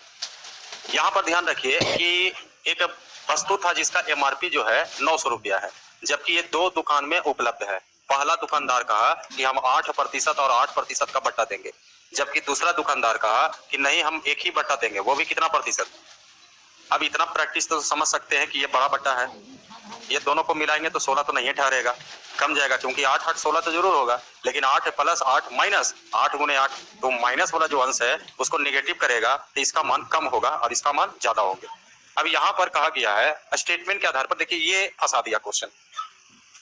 S1: यहाँ पर ध्यान रखिए कि एक वस्तु था जिसका एमआरपी जो है 900 रुपया है, जबकि ये दो दुकान में उपलब्ध है। पहला दुकानदार कहा कि हम 8% और 8% का बट्टा देंगे, जबकि दूसरा दुकानदार कहा कि नहीं हम एक ही बट्टा देंगे, वो भी कितना प्रतिशत। अब इतना प्रैक्टिस तो समझ सकते हैं कि ये बड़ा बट्टा है, ये दोनों को मिलाएंगे तो 16 तो नहीं ठहरेगा, कम जाएगा, क्योंकि 8 8 16 तो जरूर होगा, लेकिन 8 + 8 - 8 × 8 तो माइनस वाला जो अंश है उसको निगेटिव करेगा तो इसका मान कम होगा और इसका मान ज्यादा होगा। अब यहाँ पर कहा गया है स्टेटमेंट के आधार पर, देखिए ये फंसा दिया क्वेश्चन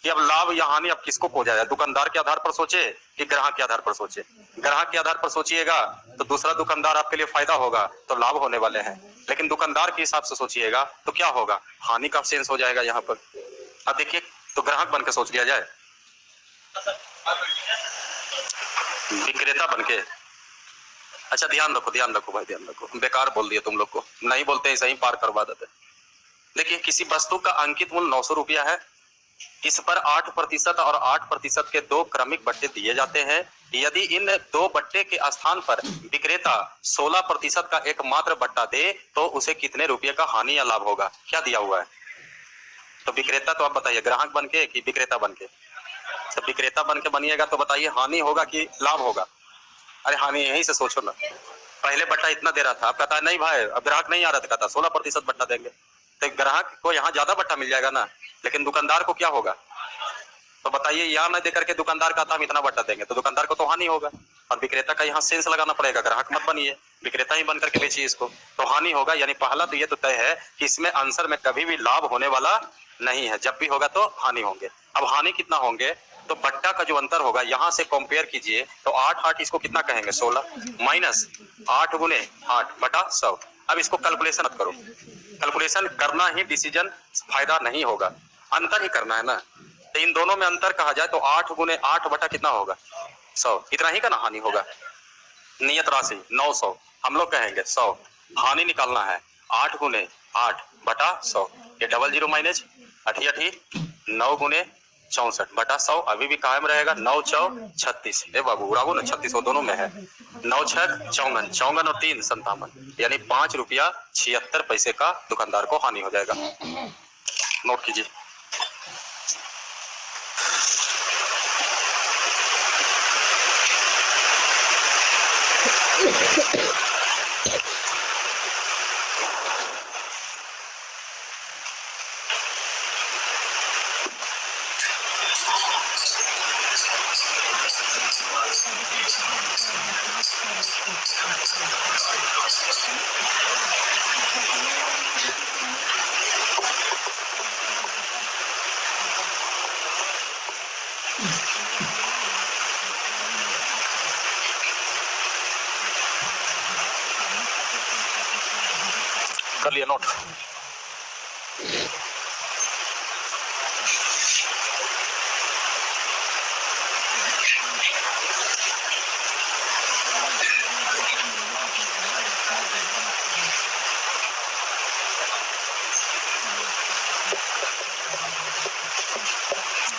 S1: कि अब लाभ या हानि अब किसको खोजा जाए, दुकानदार के आधार पर सोचे कि ग्राहक के आधार पर सोचे। ग्राहक के आधार पर सोचिएगा तो दूसरा दुकानदार आपके लिए फायदा होगा तो लाभ होने वाले हैं, लेकिन दुकानदार के हिसाब से सोचिएगा तो क्या होगा, हानि का सेंस हो जाएगा यहाँ पर। अब देखिए, तो ग्राहक बन के सोच लिया जाए, विक्रेता बन के। अच्छा ध्यान रखो, ध्यान रखो भाई, ध्यान रखो, बेकार बोल दिए तुम लोग को, नहीं बोलते ऐसे ही पार करवा देते। देखिए, किसी वस्तु का अंकित मूल्य 900 रुपया है, इस पर 8% और 8% के 2 क्रमिक बट्टे दिए जाते हैं। यदि इन 2 बट्टे के स्थान पर विक्रेता 16% का एकमात्र बट्टा दे तो उसे कितने रुपये का हानि या लाभ होगा? क्या दिया हुआ है? तो विक्रेता तो आप बताइए, ग्राहक बन के कि विक्रेता बन के? तो विक्रेता बन के बनिएगा तो बताइए हानि होगा कि लाभ होगा? अरे हानि, यहीं से सोचो ना। पहले बट्टा इतना दे रहा था, अब कहता है नहीं भाई, अब ग्राहक नहीं आ रहा था, कहता 16% बट्टा देंगे, तो ग्राहक को यहाँ ज्यादा बट्टा मिल जाएगा ना, लेकिन दुकानदार को क्या होगा? तो बताइए, यहाँ न देकर के दुकानदार का हम इतना बट्टा देंगे तो दुकानदार को तो हानि होगा, और विक्रेता का यहाँ सेंस लगाना पड़ेगा, ग्राहक मत बनिए, विक्रेता ही बन करके बेचिए इसको, तो हानि होगा। यानी पहला तो ये तो तय है कि इसमें आंसर में कभी भी लाभ होने वाला नहीं है, जब भी होगा तो हानि होंगे। अब हानि कितना होंगे? तो बट्टा का जो अंतर होगा यहाँ से कंपेयर कीजिए, तो 8 इसको कितना कहेंगे? 16 माइनस 8 गुने 8 बटा 100। अब इसको कैलकुलेशन मत करो, कैलकुलेशन करना ही डिसीजन फायदा नहीं होगा, अंतर ही करना है ना। तो इन दोनों में अंतर कहा जाए तो 8 गुने 8 बटा कितना होगा? 100, इतना ही का ना हानि होगा। नियत राशि 900, हम लोग कहेंगे 100, हानि निकालना है 8 गुने 8 बटा 100, ये डबल जीरो माइनस 88 9 गुने 64 बटा 100, अभी भी कायम रहेगा। 9 चौ 36, ए बाबू उड़ाओ ना, 36 दोनों में है। 9 छक 54, 54 और 3 57, यानी 5 रुपया 76 पैसे का दुकानदार को हानि हो जाएगा। नोट कीजिए। कर लिया नोट।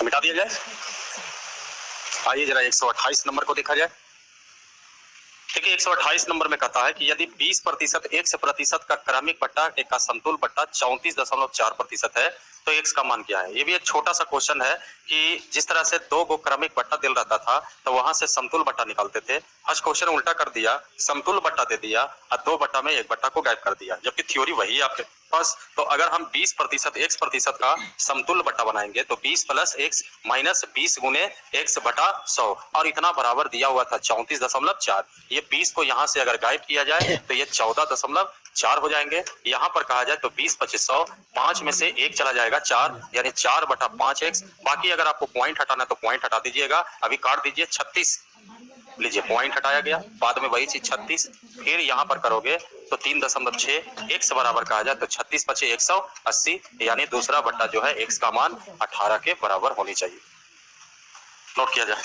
S1: मिटा दिया जाए। आइए जरा 128 नंबर को देखा जाए। देखिए 128 नंबर में कहता है कि यदि 20% x प्रतिशत का क्रमिक बट्टा का समतुल बट्टा 34.4% है तो x का मान क्या है? ये भी एक छोटा सा क्वेश्चन है कि जिस तरह से 2 को क्रमिक बट्टा दिल रहता था तो वहां से समतुल बट्टा निकालते थे। फर्स्ट क्वेश्चन उल्टा कर दिया, समतुल बट्टा दे दिया और 2 बट्टा में 1 बट्टा को गायब कर दिया, जबकि थ्योरी वही है आपके पास। तो अगर हम 20% x% का समतुल्य बट्टा बनाएंगे तो 20 प्लस x माइनस 20 गुने x बटा 100, और इतना बराबर दिया हुआ था 34.4। ये 20 को यहाँ से अगर गायब किया जाए तो ये 14.4 हो जाएंगे। यहाँ पर कहा जाए तो 20 25 100, 5 में से 1 चला जाएगा 4, यानी 4 बटा 5x। बाकी अगर आपको पॉइंट हटाना है तो पॉइंट हटा दीजिएगा, अभी काट दीजिए 36, लीजिए पॉइंट हटाया गया, बाद में वही चीज 36, फिर यहाँ पर करोगे तो 3.6 x बराबर कहा जाए तो 36 पचे 180, यानी दूसरा बट्टा जो है x का मान 18 के बराबर होनी चाहिए। नोट किया जाए।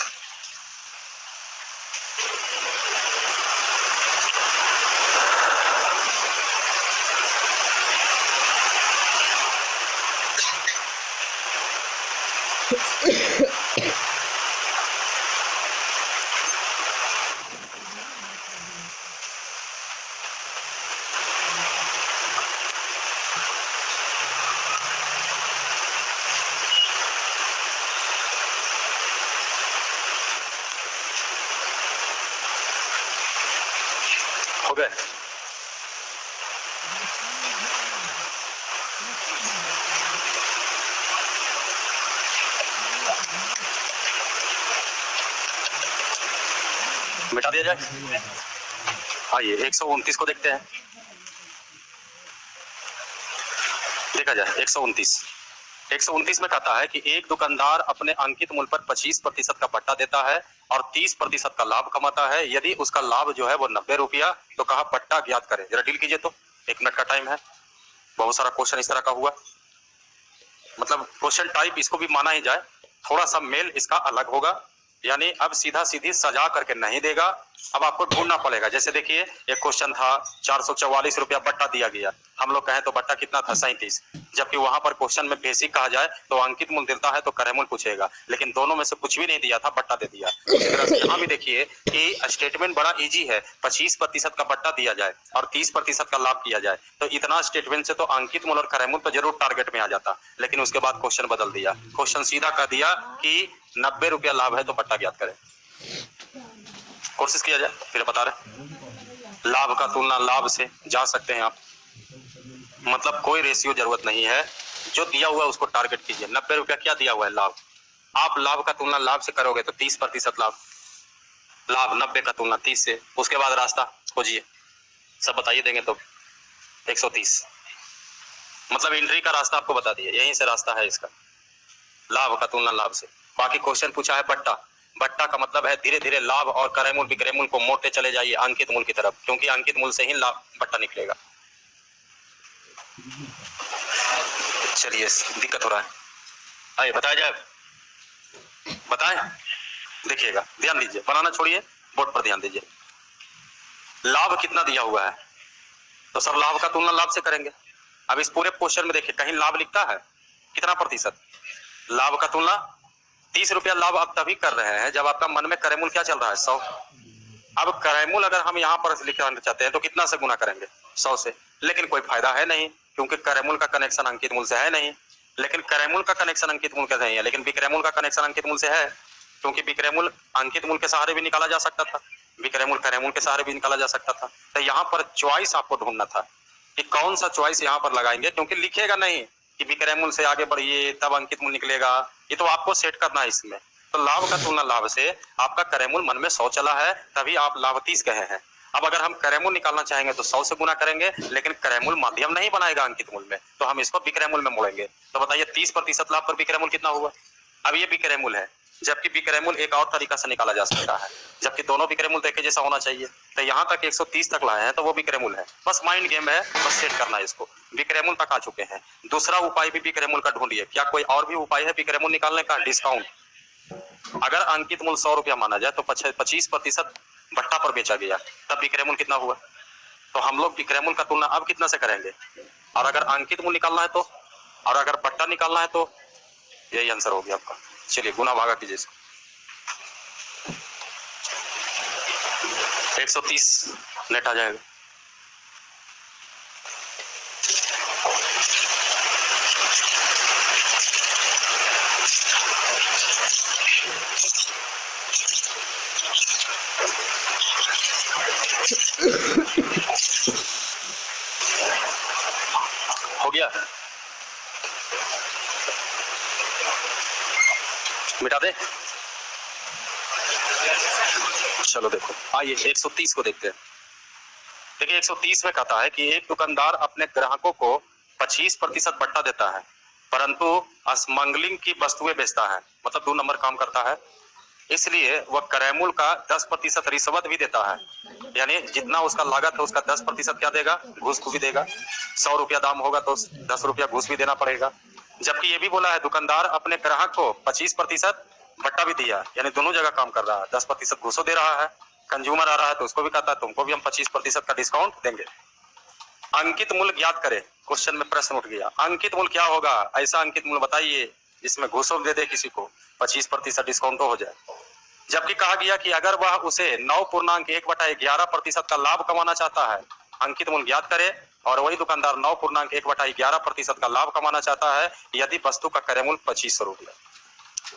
S1: हो गए? मिटा दिया जाए। आइए 129 को देखते हैं। देखा जाए 129 में कहता है कि एक दुकानदार अपने अंकित मूल्य पर 25% का बट्टा देता है और 30% का लाभ कमाता है। यदि उसका लाभ जो है वो 90 रुपया, तो कहा बट्टा ज्ञात करें। जरा डील कीजिए तो 1 मिनट का टाइम है। बहुत सारा क्वेश्चन इस तरह का हुआ, मतलब क्वेश्चन टाइप इसको भी माना ही जाए, थोड़ा सा मेल इसका अलग होगा, यानी अब सीधा सीधी सजा करके नहीं देगा, अब आपको ढूंढना पड़ेगा। जैसे देखिए एक क्वेश्चन था 444 रुपया बट्टा दिया गया, हम लोग कहें तो बट्टा कितना था 37, जबकि वहां पर क्वेश्चन में बेसिक कहा जाए तो अंकित मूल देता है तो क्रय मूल पूछेगा, लेकिन दोनों में से कुछ भी नहीं दिया था, बट्टा दे दिया। उसी तरह से यहाँ भी देखिए कि स्टेटमेंट बड़ा इजी है, 25% का बट्टा दिया जाए और 30% का लाभ किया जाए, तो इतना स्टेटमेंट से तो अंकित मूल और क्रय मूल तो जरूर टारगेट में आ जाता, लेकिन उसके बाद क्वेश्चन बदल दिया, क्वेश्चन सीधा कह दिया कि 90 रुपया लाभ है तो बट्टा ज्ञात करें। कोशिश किया जाए, फिर बता रहे लाभ का तुलना लाभ से जा सकते हैं आप, मतलब कोई रेशियो जरूरत नहीं है, जो दिया हुआ है उसको टारगेट कीजिए। 90 रुपया क्या दिया हुआ है लाभ, आप लाभ का तुलना लाभ से करोगे तो 30% लाभ, लाभ 90 का तुलना 30 से, उसके बाद रास्ता खोजिए, सब बताइए देंगे तो 130, मतलब एंट्री का रास्ता आपको बता दिए, यहीं से रास्ता है इसका, लाभ का तुलना लाभ से। बाकी क्वेश्चन पूछा है बट्टा, बट्टा का मतलब है धीरे धीरे लाभ और क्रय मूल विक्रय मूल को मोड़ते चले जाइए अंकित मूल की तरफ, क्योंकि अंकित मूल से ही लाभ बट्टा निकलेगा। चलिए दिक्कत हो रहा है, आइए बताया जाए, बताएं, देखिएगा, ध्यान दीजिए, बनाना छोड़िए, बोर्ड पर ध्यान दीजिए। लाभ कितना दिया हुआ है तो सब लाभ का तुलना लाभ से करेंगे। अब इस पूरे क्वेश्चन में देखिए कहीं लाभ लिखता है, कितना प्रतिशत लाभ का तुलना, 30 रुपया लाभ आप तभी कर रहे हैं जब आपका मन में क्रय मूल क्या चल रहा है 100। अब क्रय मूल अगर हम यहाँ पर लिखना चाहते हैं तो कितना से गुना करेंगे 100 से, लेकिन कोई फायदा है नहीं क्योंकि क्रय मूल का कनेक्शन अंकित मूल से है नहीं, लेकिन क्रय मूल का कनेक्शन अंकित मूल का नहीं है, लेकिन विक्रय मूल का कनेक्शन अंकित मूल से है, क्योंकि विक्रय मूल अंकित मूल के सहारे भी निकाला जा सकता था, विक्रय मूल क्रय मूल के सहारे भी निकाला जा सकता था। तो यहाँ पर चॉइस आपको ढूंढना था कि कौन सा चॉइस यहाँ पर लगाएंगे, क्योंकि लिखेगा नहीं कि विक्रय मूल से आगे बढ़िए तब अंकित मूल निकलेगा, ये तो आपको सेट करना है इसमें। तो लाभ का तुलना लाभ से आपका क्रय मूल मन में 100 चला है, तभी आप लाभ 30 कहे हैं। अब अगर हम क्रय मूल निकालना चाहेंगे तो 100 से गुना करेंगे, लेकिन क्रय मूल माध्यम नहीं बनाएगा अंकित मूल में, तो हम इसको विक्रय मूल में मोड़ेंगे। तो बताइए 30% लाभ पर विक्रय मूल कितना हुआ। अब ये विक्रय मूल है, जबकि विक्रय मूल एक और तरीका से निकाला जा सकता है, जबकि दोनों विक्रय मूल देखे जैसा होना चाहिए। तो यहाँ तक 130 तक लाए हैं तो वो विक्रय मूल है, बस माइंड गेम है, बस सेट करना है इसको। विक्रय मूल तक आ चुके हैं, दूसरा उपाय भी विक्रय मूल का ढूंढिए। क्या कोई और भी उपाय है विक्रय मूल निकालने का, डिस्काउंट। अगर अंकित मूल 100 रुपया माना जाए तो 25% भट्टा पर बेचा गया, तब विक्रय मूल कितना हुआ। तो हम लोग विक्रय मूल का तुलना अब कितना से करेंगे, और अगर अंकित मूल निकालना है तो, और अगर भट्टा निकालना है तो, यही आंसर हो गया आपका। चलिए गुना भागा कीजिए इसको, 130 नेट आ जाएगा। हो गया, मिटा दे। चलो देखो, आइए 130 को देखते हैं। देखिए 130 में कहता है कि एक दुकानदार अपने ग्राहकों को 25% बट्टा देता है, परंतु स्मगलिंग की वस्तुएं बेचता है, मतलब 2 नंबर काम करता है, इसलिए वह क्रय मूल का 10% रिश्वत भी देता है, यानी जितना उसका लागत है उसका 10% क्या देगा, घूस को भी देगा। 100 रुपया दाम होगा तो 10 रुपया घूस भी देना पड़ेगा। जबकि ये भी बोला है दुकानदार अपने ग्राहक को 25% बट्टा भी दिया, यानी दोनों जगह काम कर रहा है, 10% घूसो दे रहा है, कंज्यूमर आ रहा है तो उसको भी कहता है तुमको भी हम 25% का डिस्काउंट देंगे। अंकित मूल्य ज्ञात करें, क्वेश्चन में प्रश्न उठ गया, अंकित मूल्य क्या होगा, ऐसा अंकित मूल्य बताइए जिसमें घूसो दे दे किसी को, 25% डिस्काउंट हो जाए। जबकि कहा गया कि अगर वह उसे 9.1/11% का लाभ कमाना चाहता है, अंकित मूल्य ज्ञात करे, और वही दुकानदार 9.1/11% का लाभ कमाना चाहता है यदि वस्तु का क्रय मूल्य 2500 रुपया।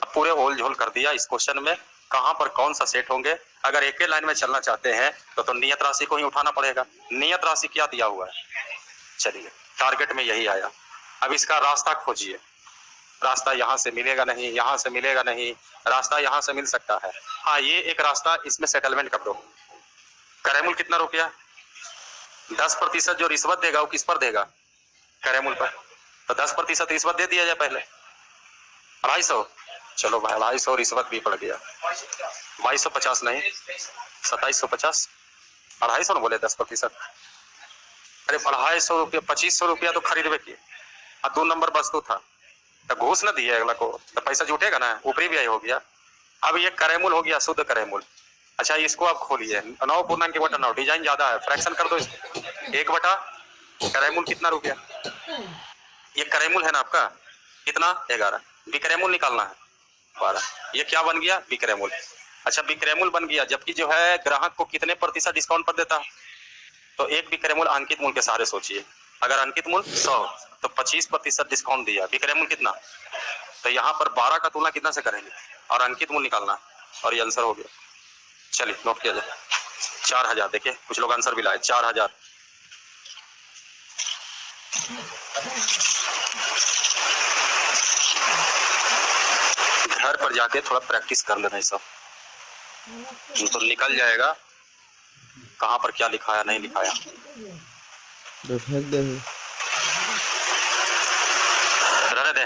S1: अब पूरे ओल झोल कर दिया इस क्वेश्चन में, कहां पर कौन सा सेट होंगे। अगर एक ही लाइन में चलना चाहते हैं तो नियत राशि को ही उठाना पड़ेगा। नियत राशि क्या दिया हुआ है, चलिए टारगेट में यही आया। अब इसका रास्ता खोजिए, रास्ता यहाँ से मिलेगा नहीं, यहाँ से मिलेगा नहीं, रास्ता यहाँ से मिल सकता है। हाँ ये एक रास्ता, इसमें सेटलमेंट कर दो। क्रय मूल्य कितना रुपया, 10% जो रिश्वत देगा वो किस पर देगा, क्रय मूल्य पर, तो 10% रिश्वत दे दिया जाए पहले, 250। चलो भाई 250 रिश्वत भी पड़ गया, 2250 नहीं 2750, 250 ना बोले 10%, अरे 250 रुपया 2500 रुपया तो खरीदबे किए, 2 नंबर वस्तु था तो घूस न दिए अगला को तो पैसा जुटेगा ना, ऊपरी व्यय हो गया। अब ये करेमूल हो गया, शुद्ध करेमूल। अच्छा इसको आप खोलिए, 9.9 डिजाइन ज्यादा है, फ्रैक्शन कर दो इसको, 1 बटा करेमूल कितना रुपया, ये करेमूल है ना आपका कितना 11, विक्रयमूल निकालना है 12, ये क्या बन गया विक्रयमूल। अच्छा विक्रयमूल बन गया, जबकि जो है ग्राहक को कितने प्रतिशत डिस्काउंट पर देता है, तो एक विक्रयमूल अंकित मूल्य के सहारे सोचिए, अगर अंकित मूल्य 100 तो 25% डिस्काउंट दिया, विक्रय मूल्य कितना, तो यहाँ पर 12 का तुलना कितना से करेंगे और अंकित मूल्य निकालना और ये आंसर हो गया। चलिए नोट किया जाए 4000, देखिए कुछ लोग आंसर भी लाए 4000। घर पर जाके थोड़ा प्रैक्टिस कर लेना, सब तो निकल जाएगा कहाँ पर क्या लिखाया नहीं लिखाया।
S2: फेंक दे।
S1: रहने दे।